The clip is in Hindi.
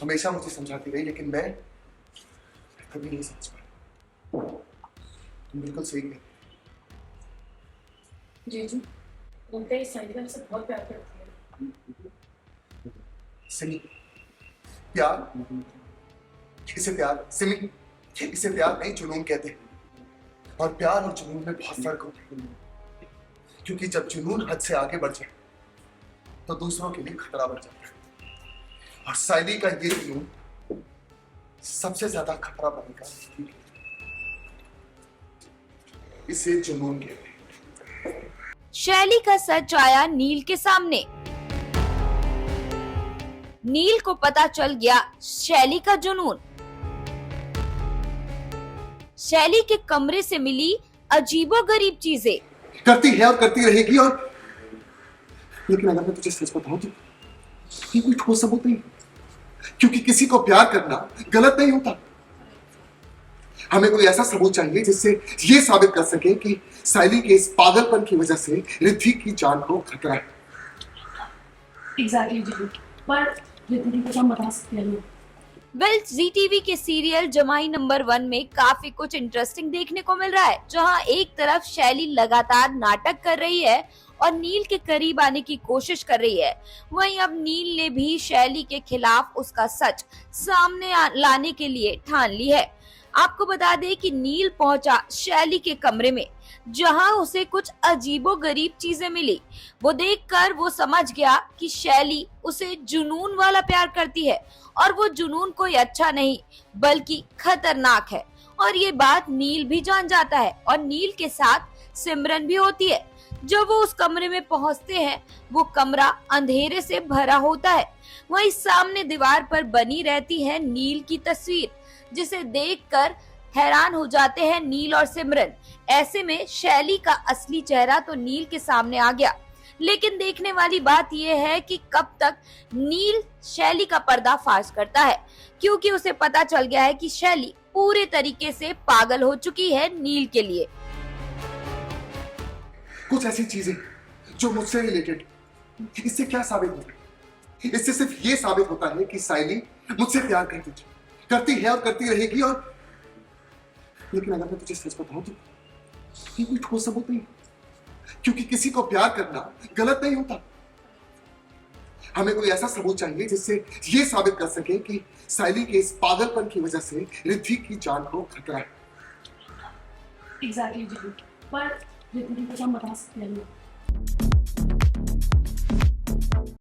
हमेशा मुझे समझाती रही, लेकिन मैं कभी नहीं समझ पाया। तुम बिल्कुल सही कहती। जीजू, उनका ये साइकिल से बहुत प्यार करती है। सिमी, प्यार? इसे प्यार सिमी, इसे प्यार नहीं जुनून कहते हैं। और प्यार और जुनून में बहुत फर्क होता है, क्योंकि जब जुनून हद से आगे बढ़ जाए तो दूसरों के लिए खतरा बढ़ जाता है। और साइली का ये जुनून सबसे ज्यादा खतरा बनेगा। इसे जुनून कहते हैं। शैली का सच आया नील के सामने। नील को पता चल गया शैली का जुनून। शैली के कमरे से मिली अजीबोगरीब चीजें। करती है और करती रहेगी। और लेकिन अगर मैं तुझे सच बताऊं तो ये कोई ठोस सबूत नहीं, क्योंकि किसी को प्यार करना गलत नहीं होता। हमें कोई ऐसा सबूत चाहिए जिससे ये साबित कर सके कि साइली के इस पागलपन की वजह से रिद्धि की जान को खतरा है। एग्जैक्टली जीजू, पर रिद्धि को हम बता सकते हैं। वेल, जी टीवी के सीरियल जमाई नंबर 1 में काफी कुछ इंटरेस्टिंग देखने को मिल रहा है, जहां एक तरफ शैली लगातार नाटक कर रही है और नील के करीब आने की कोशिश कर रही है। वहीं अब नील ने भी शैली के खिलाफ उसका सच सामने लाने के लिए ठान ली है। आपको बता दें कि नील पहुंचा शैली के कमरे में, जहां उसे कुछ अजीबोगरीब चीजें मिली। वो देखकर वो समझ गया कि शैली उसे जुनून वाला प्यार करती है, और वो जुनून कोई अच्छा नहीं बल्कि खतरनाक है। और ये बात नील भी जान जाता है, और नील के साथ सिमरन भी होती है। जब वो उस कमरे में पहुंचते हैं, वो कमरा अंधेरे से भरा होता है। वहीं सामने दीवार पर बनी रहती है नील की तस्वीर, जिसे देखकर हैरान हो जाते हैं नील और सिमरन। ऐसे में शैली का असली चेहरा तो नील के सामने आ गया, लेकिन देखने वाली बात यह है कि कब तक नील शैली का पर्दाफाश करता है, क्योंकि उसे पता चल गया है कि शैली पूरे तरीके से पागल हो चुकी है नील के लिए। कुछ ऐसी चीजें जो मुझसे रिलेटेड, इससे क्या साबित होता है? इससे सिर्फ ये साबित होता है कि साइली मुझसे प्यार करती है और करती रहेगी। और लेकिन अगर मैं तुझे सच बताऊं तो ये कोई ठोस सबूत नहीं, क्योंकि किसी को प्यार करना गलत नहीं होता। हमें कोई ऐसा सबूत चाहिए जिससे ये साबित कर सके कि साइली के इस पागलपन की वजह से रिद्धि की जान को खतरा है। एग्जैक्टली जीजू, पर रिद्धि को हम बता सकते हैं।